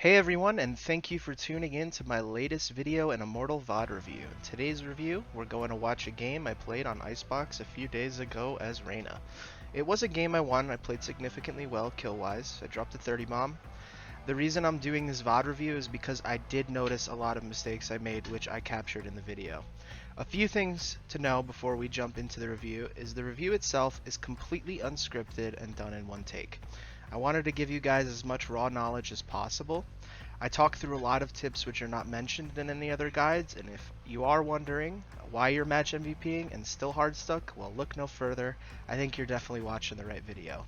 Hey everyone, and thank you for tuning in to my latest video and Immortal VOD review. In today's review, we're going to watch a game I played on Icebox a few days ago as Reyna. It was a game I won. I played significantly well kill-wise. I dropped a 30 bomb. The reason I'm doing this VOD review is because I did notice a lot of mistakes I made, which I captured in the video. A few things to know before we jump into the review is the review itself is completely unscripted and done in one take. I wanted to give you guys as much raw knowledge as possible. I talk through a lot of tips which are not mentioned in any other guides, and if you are wondering why you're match MVPing and still hard stuck, well, look no further. I think you're definitely watching the right video.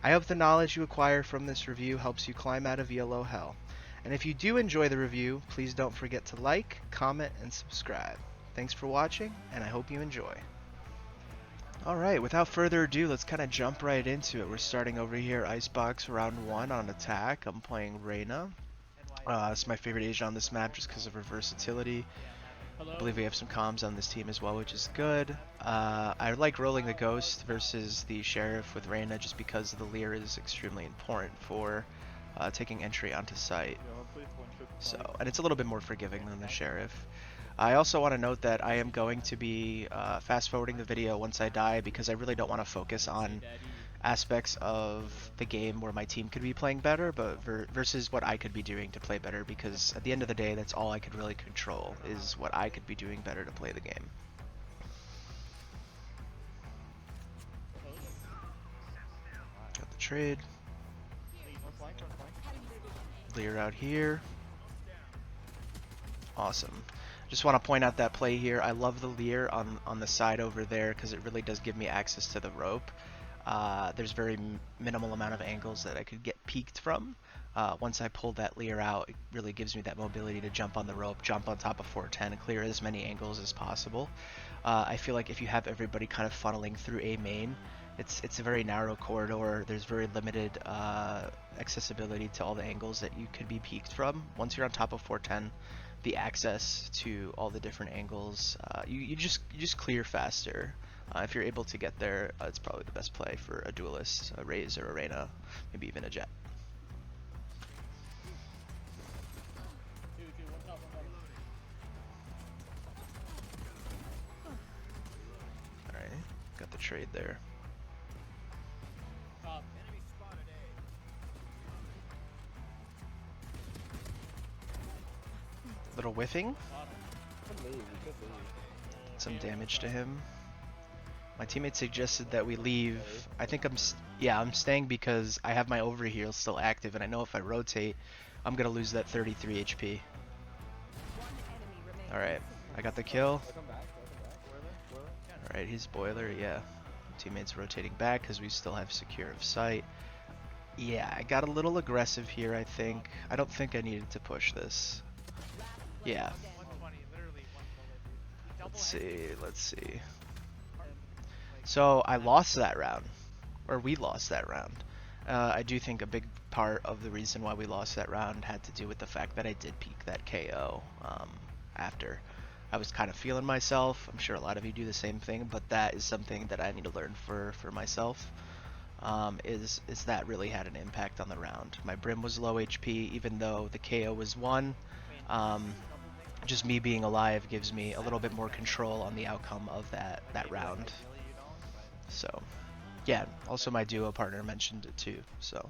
I hope the knowledge you acquire from this review helps you climb out of ELO hell. And if you do enjoy the review, please don't forget to like, comment, and subscribe. Thanks for watching, and I hope you enjoy. Alright, without further ado, let's kind of jump right into it. We're starting over here, Icebox, round 1 on attack. I'm playing Reyna. It's my favorite agent on this map just because of her versatility. I believe we have some comms on this team as well, which is good. I like rolling the Ghost versus the Sheriff with Reyna just because the Leer is extremely important for taking entry onto site. So, and it's a little bit more forgiving than the Sheriff. I also want to note that I am going to be fast forwarding the video once I die because I really don't want to focus on aspects of the game where my team could be playing better, but versus what I could be doing to play better, because at the end of the day, that's all I could really control, is what I could be doing better to play the game. Got the trade. Leer out here. Awesome. Just want to point out that play here. I love the Leer on the side over there because it really does give me access to the rope. There's very minimal amount of angles that I could get peeked from. Once I pull that Leer out, it really gives me that mobility to jump on the rope, jump on top of 410, and clear as many angles as possible. I feel like if you have everybody kind of funneling through A main, it's a very narrow corridor. There's very limited accessibility to all the angles that you could be peeked from. Once you're on top of 410, the access to all the different angles, you just clear faster. If you're able to get there, it's probably the best play for a duelist, a Raze or a Reyna, maybe even a Jet. Alright, got the trade there. Little whiffing. Some damage to him. My teammate suggested that we leave. I think I'm staying because I have my overheal still active, and I know if I rotate, I'm gonna lose that 33 HP. Alright, I got the kill. Alright, he's boiler, yeah. Teammate's rotating back because we still have secure of sight. Yeah, I got a little aggressive here, I think. I don't think I needed to push this. Yeah. Let's see. So I lost that round, or we lost that round. I do think a big part of the reason why we lost that round had to do with the fact that I did peek that KO after. I was kind of feeling myself. I'm sure a lot of you do the same thing, but that is something that I need to learn for myself. Is that really had an impact on the round. My Brim was low HP, even though the KO was 1. Just me being alive gives me a little bit more control on the outcome of that round. So, yeah, also my duo partner mentioned it too, so.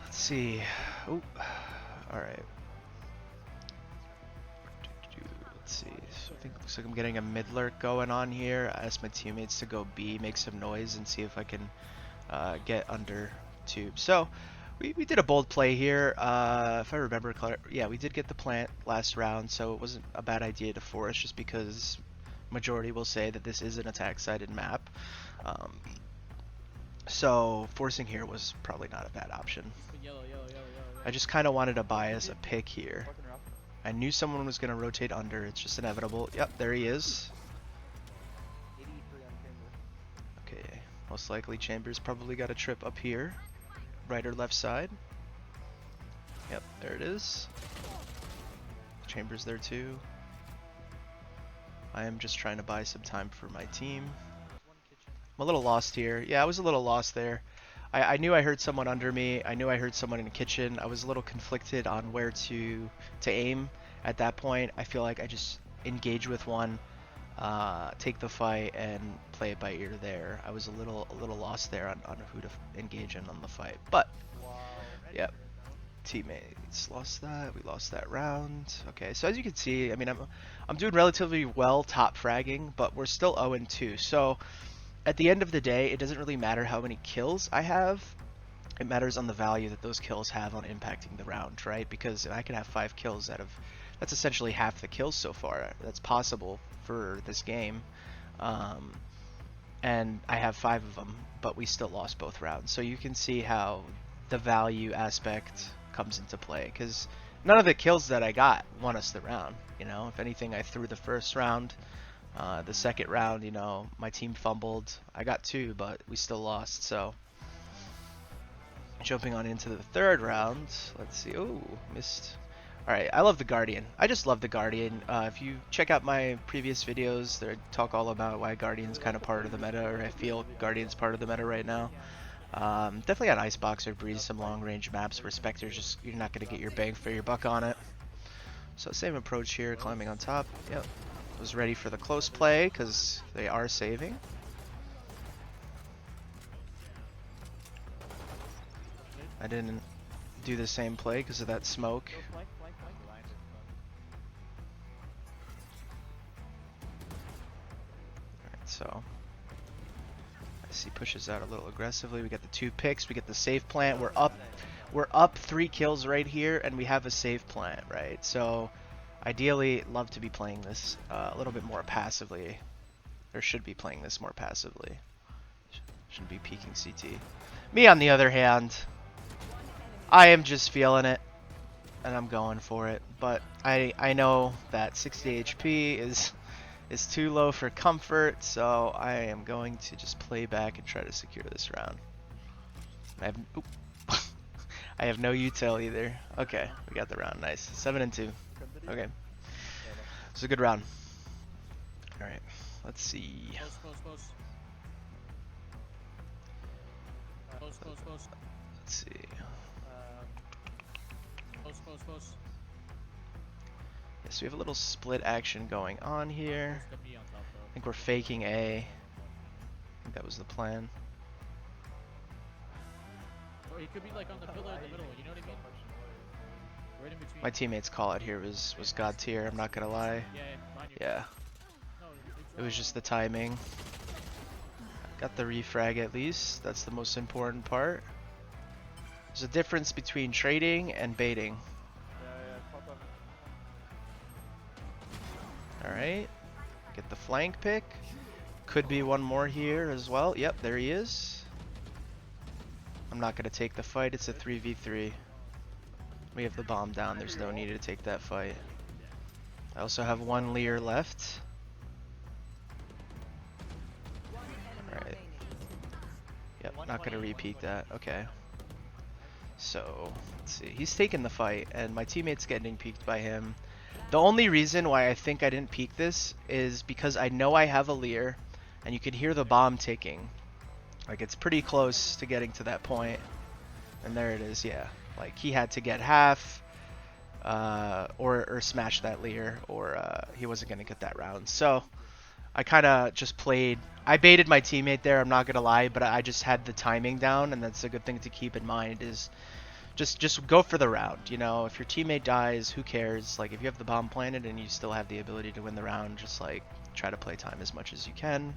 Let's see. Oh, alright. Let's see. So I think it looks like I'm getting a mid lurk going on here. I asked my teammates to go B, make some noise, and see if I can get under tube. So, we did a bold play here. If I remember, yeah, we did get the plant last round, so it wasn't a bad idea to force just because majority will say that this is an attack-sided map. So forcing here was probably not a bad option. I just kind of wanted to buy us a pick here. I knew someone was going to rotate under. It's just inevitable. Yep, there he is. Okay, most likely Chambers probably got a trip up here. Right or left side. Yep, there it is. Chambers there too. I am just trying to buy some time for my team. I'm a little lost here. Yeah, I was a little lost there. I knew I heard someone under me. I knew I heard someone in the kitchen. I was a little conflicted on where to aim at that point. I feel like I just engage with one, take the fight, and play it by ear there. I was a little lost there on who to engage in on the fight. But, yep. Teammates lost that. We lost that round. Okay, so as you can see, I mean, I'm doing relatively well top fragging, but we're still 0-2. So at the end of the day, it doesn't really matter how many kills I have. It matters on the value that those kills have on impacting the round, right? Because I can have 5 kills out of, that's essentially half the kills so far. That's possible for this game. And I have 5 of them, but we still lost both rounds. So you can see how the value aspect comes into play, because none of the kills that I got won us the round. You know, if anything, I threw the first round. The second round, you know, my team fumbled. I got 2, but we still lost. So jumping on into the third round, let's see. Oh, missed. All right, I love the Guardian. I just love the Guardian. If you check out my previous videos, they talk all about why Guardian's kind of part of the meta, or I feel Guardian's part of the meta right now. Definitely on Icebox or Breeze, some long-range maps where Spectre's just, you're not going to get your bang for your buck on it. So same approach here, climbing on top. Yep. Was ready for the close play because they are saving. I didn't do the same play because of that smoke. Alright, so I see pushes out a little aggressively. We get the 2 picks, we get the save plant. We're up 3 kills right here, and we have a save plant, right? So ideally, love to be playing this a little bit more passively. Or should be playing this more passively. Shouldn't be peeking CT. Me, on the other hand, I am just feeling it, and I'm going for it. But I know that 60 HP is too low for comfort, so I am going to just play back and try to secure this round. I have no util either. Okay, we got the round. Nice. 7-2. Okay. It's a good round. Alright, let's see. Let's see. Yes, we have a little split action going on here. I think we're faking A. I think that was the plan. Or he could be like on the pillar in the middle, you know what I mean? Right in between. My teammate's call out here was God tier, I'm not gonna lie. Yeah. It was just the timing. Got the refrag at least. That's the most important part. There's a difference between trading and baiting. Alright. Get the flank pick. Could be one more here as well. Yep, there he is. I'm not gonna take the fight, it's a 3v3. We have the bomb down, there's no need to take that fight. I also have 1 Lear left. Alright. Yep, not gonna repeat that. Okay. So, let's see. He's taking the fight, and my teammate's getting peeked by him. The only reason why I think I didn't peek this is because I know I have a Lear, and you can hear the bomb ticking. Like, it's pretty close to getting to that point. And there it is, yeah. Like, he had to get half, or smash that Lear, or he wasn't going to get that round. So, I kind of just played. I baited my teammate there, I'm not going to lie, but I just had the timing down, and that's a good thing to keep in mind is just go for the round. You know, if your teammate dies, who cares? Like, if you have the bomb planted and you still have the ability to win the round, just, like, try to play time as much as you can.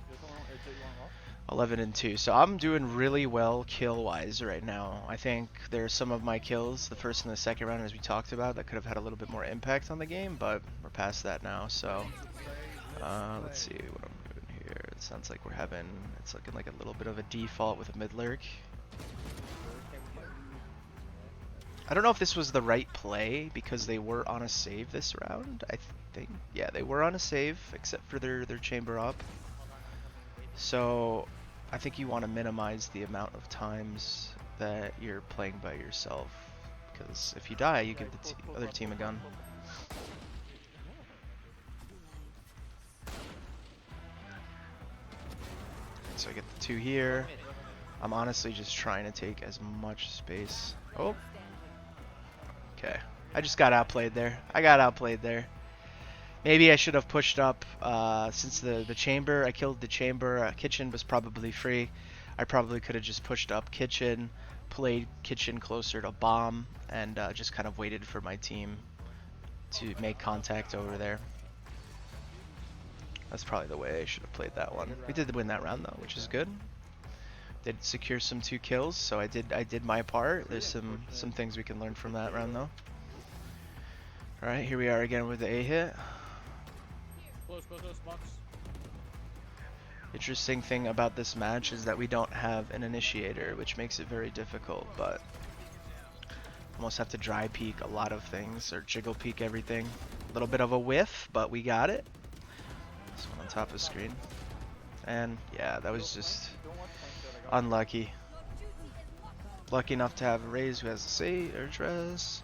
11-2, so I'm doing really well kill-wise right now. I think there's some of my kills, the first and the second round, as we talked about, that could have had a little bit more impact on the game, but we're past that now. So let's see what I'm doing here. It sounds like we're having, it's looking like a little bit of a default with a mid lurk. I don't know if this was the right play because they were on a save this round. I think, yeah, they were on a save except for their chamber up. So I think you want to minimize the amount of times that you're playing by yourself, because if you die, you give the other team a gun. So I get the 2 here. I'm honestly just trying to take as much space. Oh, okay. I just got outplayed there. I got outplayed there. Maybe I should have pushed up since the chamber. I killed the chamber. Kitchen was probably free. I probably could have just pushed up kitchen, played kitchen closer to bomb, and just kind of waited for my team to make contact over there. That's probably the way I should have played that one. We did win that round though, which is good. Did secure some 2 kills, so I did my part. There's some things we can learn from that round though. All right, here we are again with the A hit. Close, box. Interesting thing about this match is that we don't have an initiator, which makes it very difficult, but almost have to dry peek a lot of things, or jiggle peek everything. A little bit of a whiff, but we got it. This one on top of screen. And yeah, that was just unlucky. Lucky enough to have a Raze who has a Sage or Dress.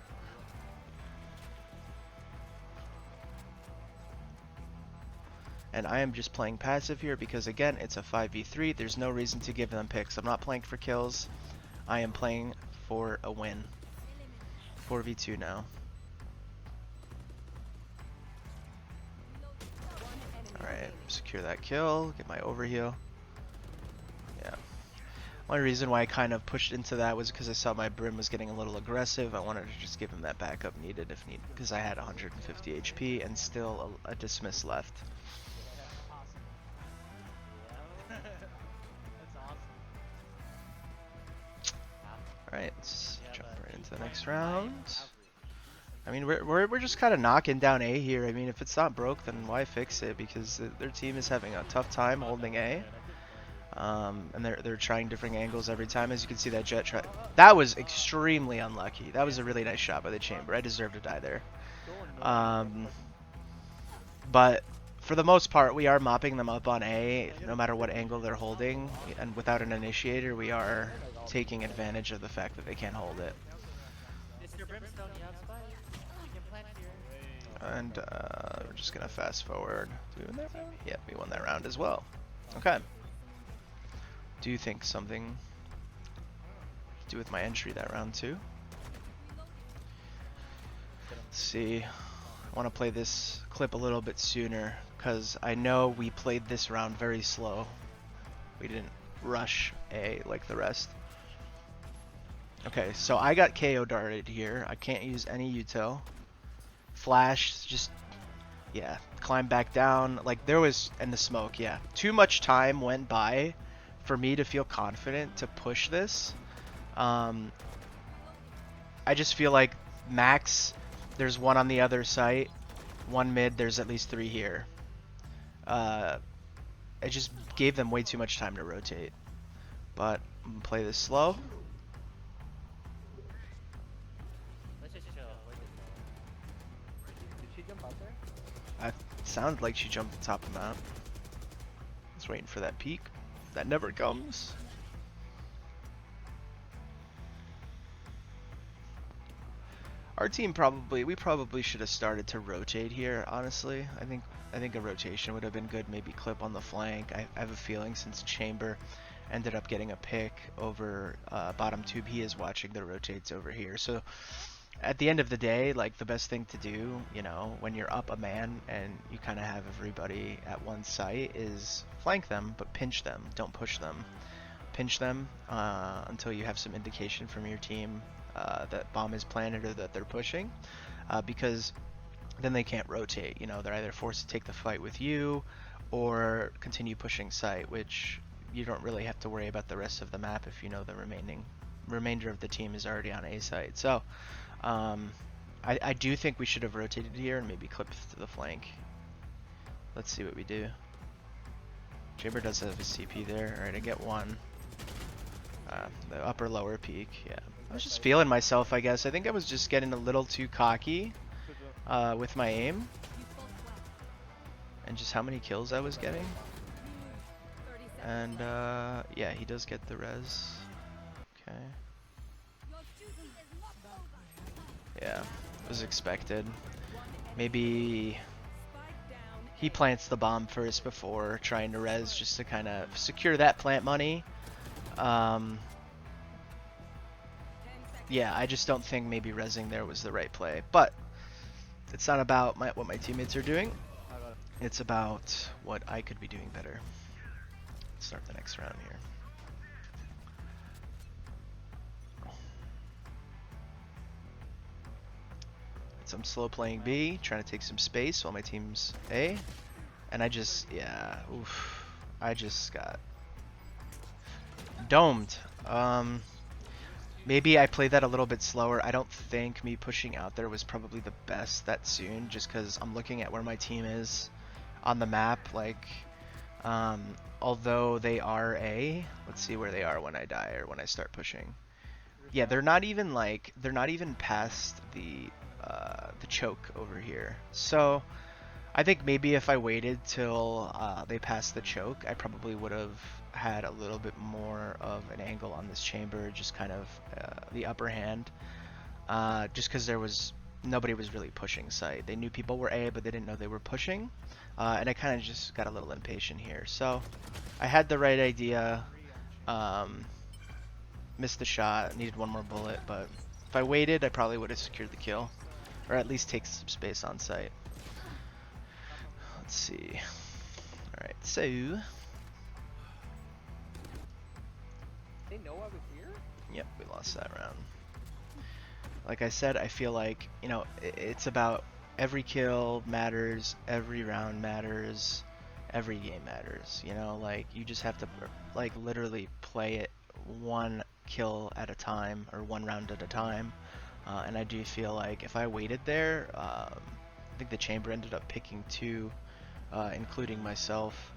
And I am just playing passive here because, again, it's a 5v3. There's no reason to give them picks. I'm not playing for kills. I am playing for a win. 4v2 now. Alright, secure that kill. Get my overheal. Yeah. One reason why I kind of pushed into that was because I saw my Brim was getting a little aggressive. I wanted to just give him that backup needed if needed, because I had 150 HP and still a dismiss left. Alright, let's jump right into the next round. I mean, we're just kind of knocking down A here. I mean, if it's not broke, then why fix it? Because their team is having a tough time holding A. And they're trying different angles every time. As you can see, that jet try. That was extremely unlucky. That was a really nice shot by the chamber. I deserve to die there. But for the most part, we are mopping them up on A, no matter what angle they're holding. And without an initiator, we are taking advantage of the fact that they can't hold it. And we're just gonna fast forward. Did we win that round? Yeah, we won that round as well. Okay. Do you think something to do with my entry that round too? Let's see. I want to play this clip a little bit sooner because I know we played this round very slow. We didn't rush A like the rest. Okay, so I got KO darted here. I can't use any util. Flash, just, yeah, climb back down. Like, there was, in the smoke, yeah. Too much time went by for me to feel confident to push this. I just feel like max, there's one on the other site, one mid, there's at least 3 here. I just gave them way too much time to rotate. But I'm gonna play this slow. It sounded like she jumped the top of the mount. Just waiting for that peak. That never comes. Our team we probably should have started to rotate here, honestly. I think a rotation would have been good, maybe clip on the flank. I have a feeling since Chamber ended up getting a pick over bottom tube, he is watching the rotates over here. So at the end of the day, like, the best thing to do, you know, when you're up a man and you kind of have everybody at one site is flank them, but pinch them. Don't push them. Pinch them until you have some indication from your team that bomb is planted or that they're pushing, because then they can't rotate. You know, they're either forced to take the fight with you or continue pushing site, which you don't really have to worry about the rest of the map if you know the remainder of the team is already on A site. So I do think we should have rotated here and maybe clipped to the flank. Let's see what we do. Chamber does have his CP there. Alright, I get one. The upper lower peak, yeah. I was just feeling myself, I guess. I think I was just getting a little too cocky with my aim. And just how many kills I was getting. And yeah, he does get the res. Okay. Yeah, was expected. Maybe he plants the bomb first before trying to res, just to kind of secure that plant money. Um, yeah, I just don't think maybe rezzing there was the right play. But it's not about what my teammates are doing. It's about what I could be doing better. Let's start the next round here. I'm slow playing B, trying to take some space while my team's A. And I just, yeah, oof. I just got domed. Maybe I played that a little bit slower. I don't think me pushing out there was probably the best that soon, just because I'm looking at where my team is on the map. Like, although they are A, let's see where they are when I die or when I start pushing. Yeah, they're not even past the choke over here. So I think maybe if I waited till they passed the choke, I probably would have had a little bit more of an angle on this chamber, just kind of the upper hand. Just because nobody was really pushing site. They knew people were A, but they didn't know they were pushing. And I kind of just got a little impatient here. So I had the right idea. Missed the shot, needed one more bullet, but if I waited, I probably would have secured the kill. Or at least take some space on site. Let's see. Alright, so... They know I was here? Yep, we lost that round. Like I said, I feel like, you know, it's about every kill matters, every round matters, every game matters, you know? Like, you just have to, like, literally play it one kill at a time, or one round at a time. And I do feel like if I waited there, I think the chamber ended up picking 2, including myself,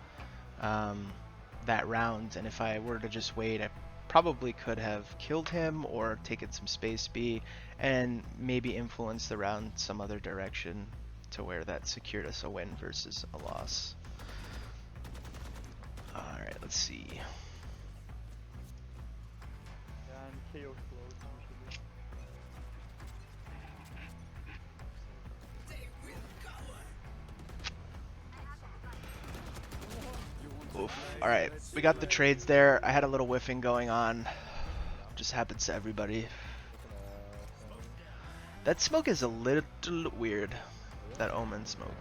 that round. And if I were to just wait, I probably could have killed him or taken some space B and maybe influenced the round some other direction to where that secured us a win versus a loss. Alright, let's see. Oof. Alright, we got the trades there. I had a little whiffing going on. Just happens to everybody. That smoke is a little weird. That omen smoke.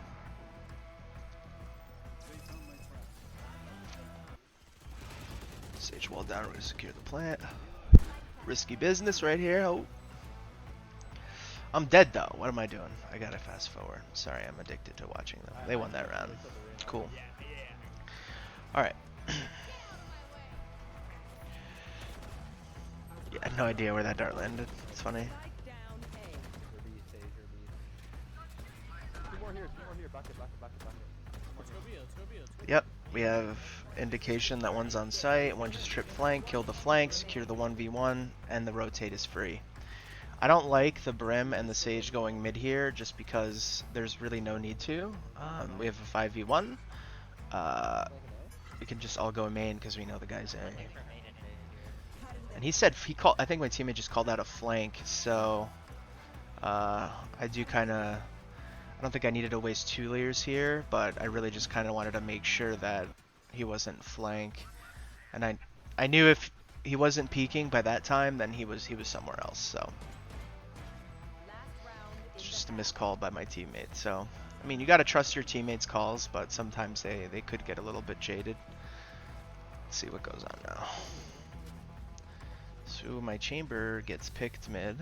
Sage wall down, we're gonna secure the plant. Risky business right here. Oh. I'm dead though. What am I doing? I gotta fast forward. Sorry, I'm addicted to watching them. They won that round. Cool. Alright. Yeah, I had no idea where that dart landed. It's funny. Yep, we have indication that one's on site, one just tripped flank, killed the flank, secure the 1v1, and the rotate is free. I don't like the Brim and the Sage going mid here just because there's really no need to. We have a 5v1. We can just all go main because we know the guy's in. And he said, I think my teammate just called out a flank, so I do kind of, I don't think I needed to waste 2 layers here, but I really just kind of wanted to make sure that he wasn't flank. And I knew if he wasn't peeking by that time, then he was somewhere else, so. It's just a missed call by my teammate, so. I mean, you gotta trust your teammates' calls, but sometimes they could get a little bit jaded. Let's see what goes on now. So my chamber gets picked mid.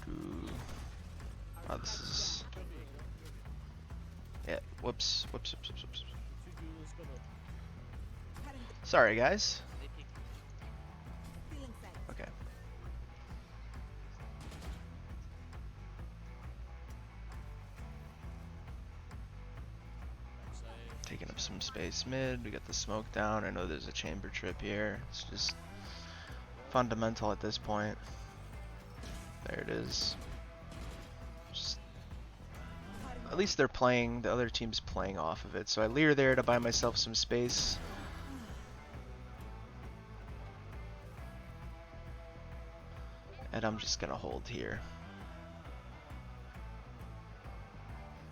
Ooh. Oh, this is... Yeah, whoops. Sorry, guys. Okay. Taking up some space mid. We got the smoke down. I know there's a chamber trip here. It's just fundamental at this point. There it is. Just, at least they're playing, the other team's playing off of it. So I leer there to buy myself some space. And I'm just gonna hold here.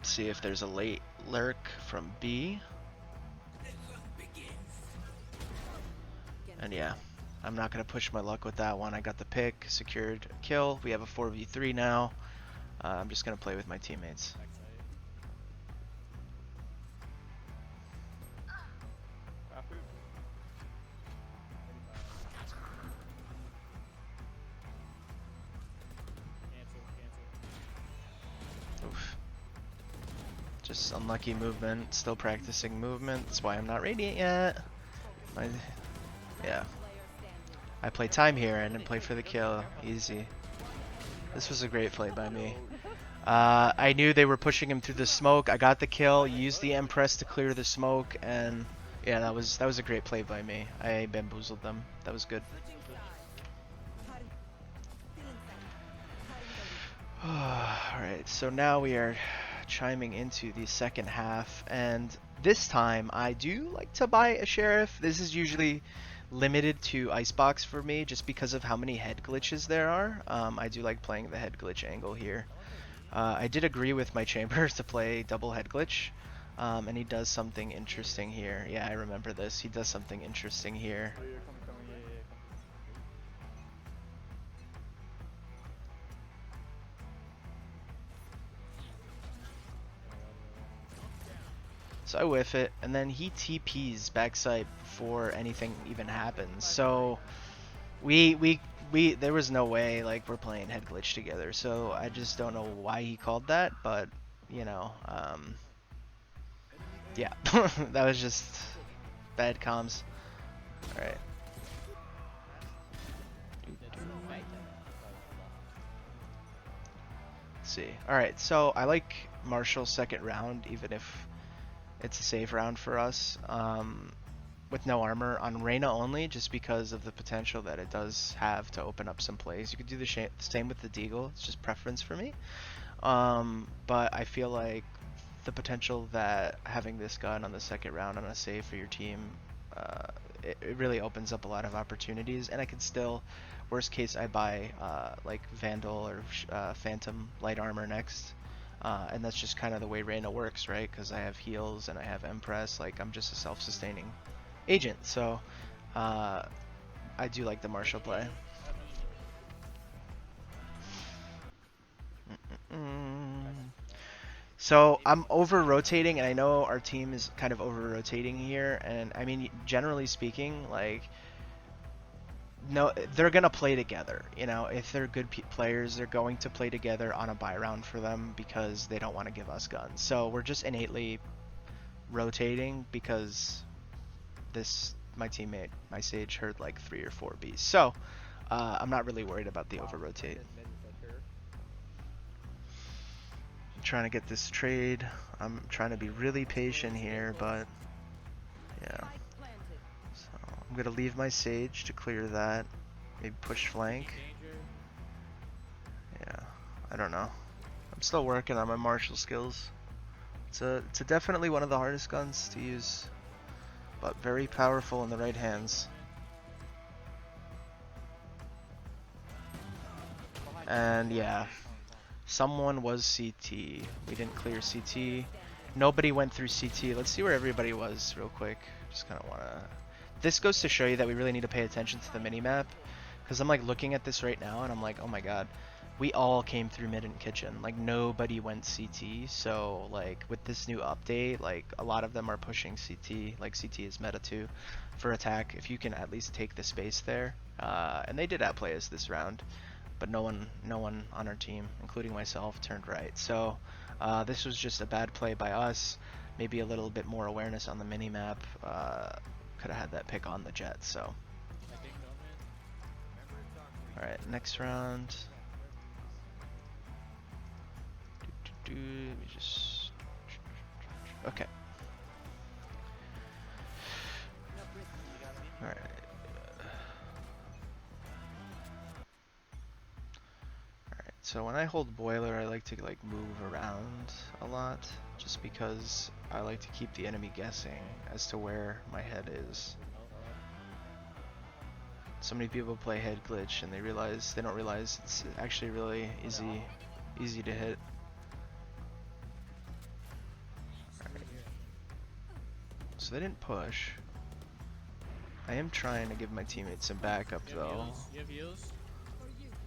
See if there's a late lurk from B. And yeah, I'm not going to push my luck with that one. I got the pick, secured a kill. We have a 4v3 now. I'm just going to play with my teammates. Oof. Just unlucky movement. Still practicing movement. That's why I'm not radiant yet. Yeah. I play time here and then play for the kill. Easy. This was a great play by me. I knew they were pushing him through the smoke. I got the kill, used the Empress to clear the smoke, and yeah, that was a great play by me. I bamboozled them. That was good. Alright, so now we are chiming into the second half, and this time I do like to buy a sheriff. This is usually limited to Icebox for me just because of how many head glitches there are. I do like playing the head glitch angle here. I did agree with my chamber to play double head glitch, and he does something interesting here. Yeah, I remember this. He does something interesting here. So I whiff it, and then he TPs backside before anything even happens. So we there was no way like we're playing head glitch together. So I just don't know why he called that, but you know, yeah, that was just bad comms. All right. Let's see. All right, so I like Marshall's second round, even if it's a safe round for us. With no armor on Reyna only, just because of the potential that it does have to open up some plays. You could do the same with the Deagle. It's just preference for me. But I feel like the potential that having this gun on the second round on a save for your team, it really opens up a lot of opportunities. And I can still, worst case, I buy like Vandal or Phantom light armor next. And that's just kind of the way Reyna works, right? Because I have heals and I have Empress. Like, I'm just a self-sustaining agent, so I do like the Marshall play. So I'm over rotating, and I know our team is kind of over rotating here. And I mean, generally speaking, like, no, they're gonna play together. You know, if they're good players, they're going to play together on a buy round for them because they don't want to give us guns. So we're just innately rotating because my teammate, my Sage, heard like 3 or 4 Bs. So I'm not really worried about the over rotate. I'm trying to get this trade. I'm trying to be really patient here, but yeah. So I'm gonna leave my Sage to clear that. Maybe push flank. Yeah, I don't know. I'm still working on my martial skills. It's definitely one of the hardest guns to use, but very powerful in the right hands. And yeah, someone was CT. We didn't clear CT. Nobody went through CT. Let's see where everybody was real quick. Just kind of want to... This goes to show you that we really need to pay attention to the minimap. Because I'm like looking at this right now and I'm like, oh my god. We all came through mid and kitchen. Like nobody went CT. So like with this new update, like a lot of them are pushing CT. Like CT is meta too for attack. If you can at least take the space there. And they did outplay us this round. But no one on our team, including myself, turned right. So this was just a bad play by us. Maybe a little bit more awareness on the minimap. Could have had that pick on the jet. So, all right, next round. Let me just. Okay. All right. So when I hold boiler, I like to like move around a lot, just because I like to keep the enemy guessing as to where my head is. So many people play head glitch and they don't realize it's actually really easy to hit. Right. So they didn't push. I am trying to give my teammates some backup You have though. heals? You have heals?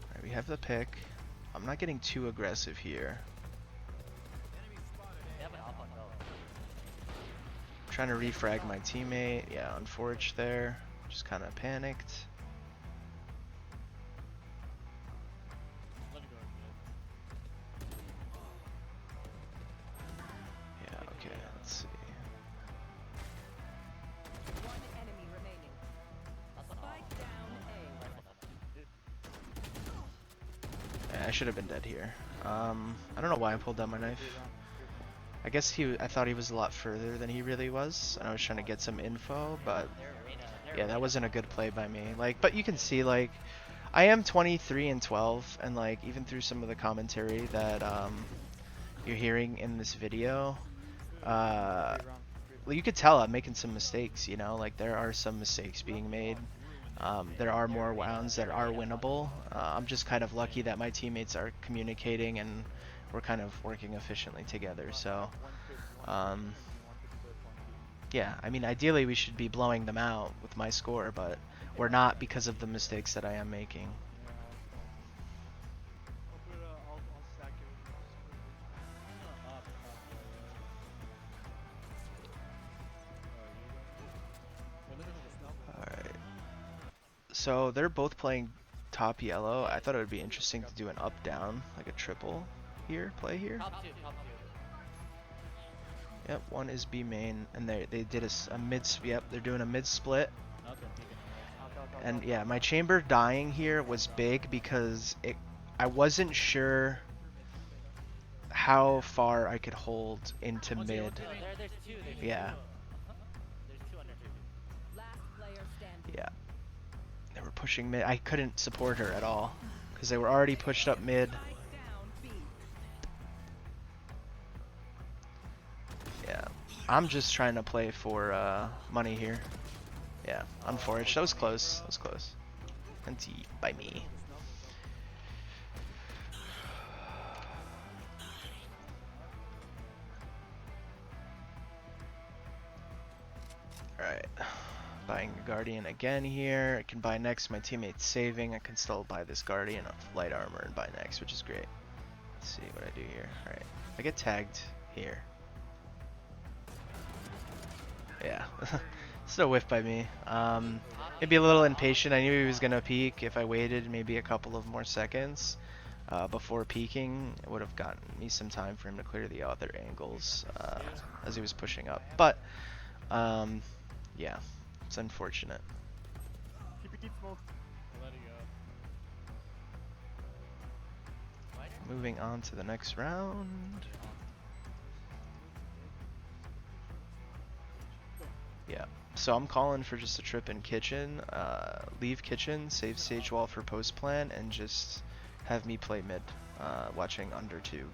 Alright, we have the pick. I'm not getting too aggressive here. They have an op on Bella. Trying to refrag my teammate. Yeah, unfortunate there. Just kind of panicked. Let me go ahead. Yeah, okay, let's see. One enemy remaining. Spike down A. Yeah, I should have been dead here. I don't know why I pulled out my knife. I guess I thought he was a lot further than he really was, and I was trying to get some info, but yeah, that wasn't a good play by me. Like, but you can see, like, I am 23 and 12, and like, even through some of the commentary that you're hearing in this video, well, you could tell I'm making some mistakes, you know, like there are some mistakes being made. There are more rounds that are winnable. I'm just kind of lucky that my teammates are communicating and we're kind of working efficiently together. So, yeah, I mean, ideally we should be blowing them out with my score, but we're not because of the mistakes that I am making. Alright. So they're both playing top yellow. I thought it would be interesting to do an up-down, like a triple play here. Top two, top two. Yep, one is B main, and they did a mid. Yep, they're doing a mid split. And yeah, my chamber dying here was big because I wasn't sure how far I could hold into mid. There's two. Yeah. There's two under two. Last player standing. Yeah. They were pushing mid. I couldn't support her at all because they were already pushed up mid. Spike down B. Yeah. I'm just trying to play for money here. Yeah, unfortunate. That was close. That was close. Anti by me. Alright. Buying a Guardian again here. I can buy next. My teammate's saving. I can still buy this Guardian of light armor and buy next, which is great. Let's see what I do here. Alright. I get tagged here. Yeah. Still whiffed by me. Maybe a little impatient. I knew he was gonna peek. If I waited maybe a couple of more seconds before peeking, it would have gotten me some time for him to clear the other angles as he was pushing up. But yeah, it's unfortunate. Moving on to the next round. Yeah. So I'm calling for just a trip in kitchen, leave kitchen, save stage wall for post plan, and just have me play mid, watching under tube.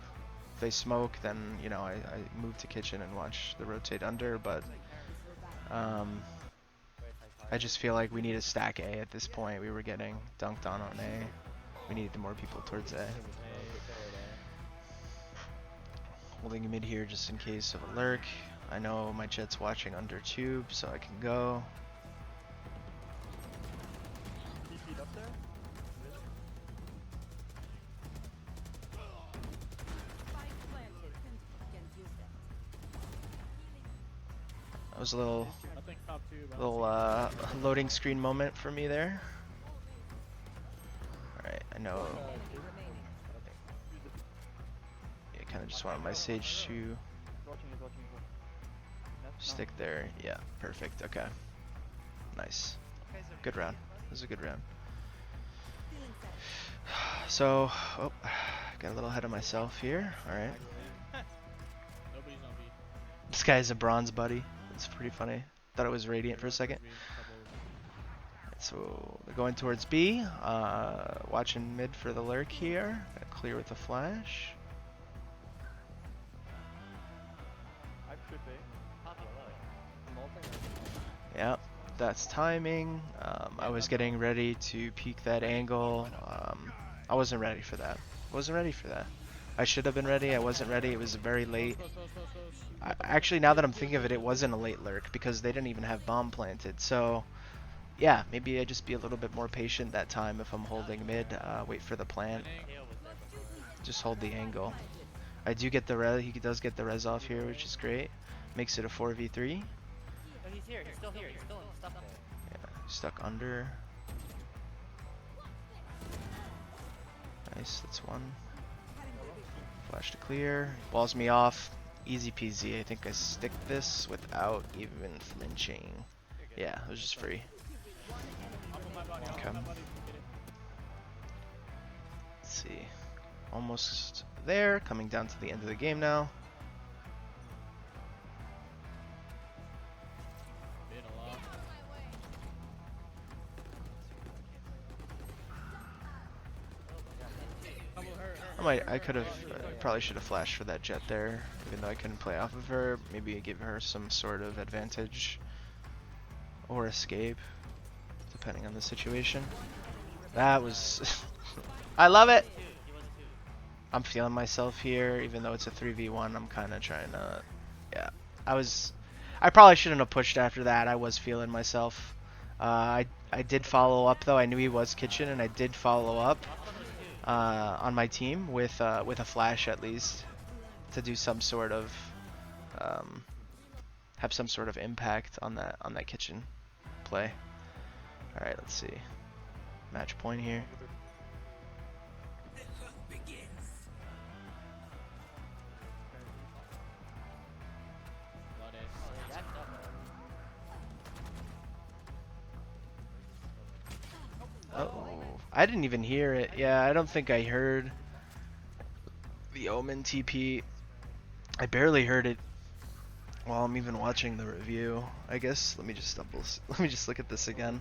If they smoke, then you know I move to kitchen and watch the rotate under. But I just feel like we need a stack A at this point. We were getting dunked on A. We needed more people towards A. Holding mid here just in case of a lurk. I know my Jet's watching under tube, so I can go. Spike planted. Can use that. That was a little I think top two. but loading screen moment for me there. Alright, I know. Enemy remaining. Yeah, kind of just wanted my Sage to stick there. Yeah, perfect. Okay. Nice. Good round. This is a good round. Feeling set. So, oh, got a little ahead of myself here. Alright. Nobody's on B. This guy's a bronze buddy. It's pretty funny. Thought it was Radiant for a second. So they're going towards B. Watching mid for the lurk here. Got clear with the flash. Yep, that's timing. I was getting ready to peek that angle. I wasn't ready for that. I should have been ready. I wasn't ready. It was very late. Actually, now that I'm thinking of it, it wasn't a late lurk because they didn't even have bomb planted. So yeah, maybe I just be a little bit more patient that time if I'm holding mid. Wait for the plant. KO was there before. Just hold the angle. I do get the res. He does get the res off here, which is great. Makes it a 4v3. No, he's here. He's still here. He's still stuck there. Yeah, stuck under. Nice, that's one. Flash to clear. Balls me off. Easy peasy. I think I stick this without even flinching. Yeah, it was just free. Okay. Let's see. Almost there. Coming down to the end of the game now. I could have, probably should have flashed for that jet there, even though I couldn't play off of her. Maybe give her some sort of advantage or escape, depending on the situation. That was, I love it. I'm feeling myself here, even though it's a 3v1. I'm kind of trying to, yeah. I probably shouldn't have pushed after that. I was feeling myself. I did follow up though. I knew he was kitchen, and I did follow up. On my team with a flash at least to do some sort of have some sort of impact on that kitchen play. All right, let's see. Match point here. Oh, I didn't even hear it. Yeah, I don't think I heard the Omen TP. I barely heard it while I'm even watching the review. I guess let me just look at this again.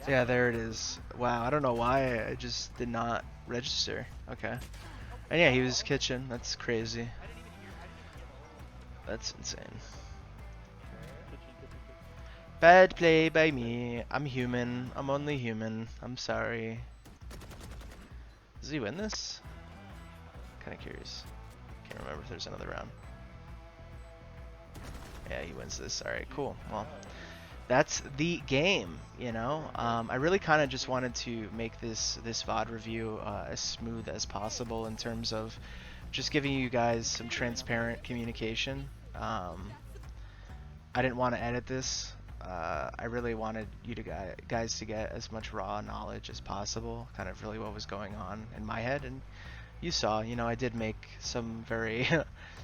Yeah, there it is. Wow, I don't know why I just did not register. Okay. And yeah, he was kitchen. That's crazy. That's insane. Bad play by me. I'm human. I'm only human. I'm sorry. Does he win this? Kind of curious. Can't remember if there's another round. Yeah, he wins this. Alright, cool. Well, that's the game, you know? I really kind of just wanted to make this VOD review as smooth as possible in terms of just giving you guys some transparent communication. I didn't want to edit this. I really wanted you to guys to get as much raw knowledge as possible, kind of really what was going on in my head. And you saw, you know, I did make some very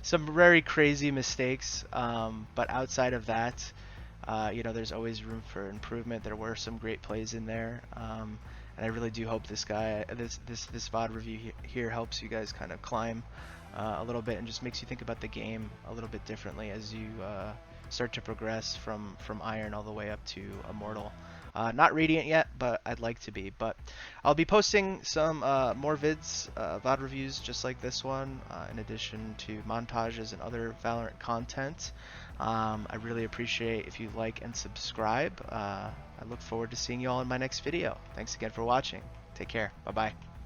some very crazy mistakes, but outside of that, you know, there's always room for improvement. There were some great plays in there, and I really do hope this VOD review here helps you guys kind of climb a little bit and just makes you think about the game a little bit differently as you start to progress from Iron all the way up to Immortal. Not Radiant yet, but I'd like to be. But I'll be posting some more vids, VOD reviews just like this one, in addition to montages and other Valorant content. I really appreciate if you like and subscribe. I look forward to seeing you all in my next video. Thanks again for watching. Take care. Bye-bye.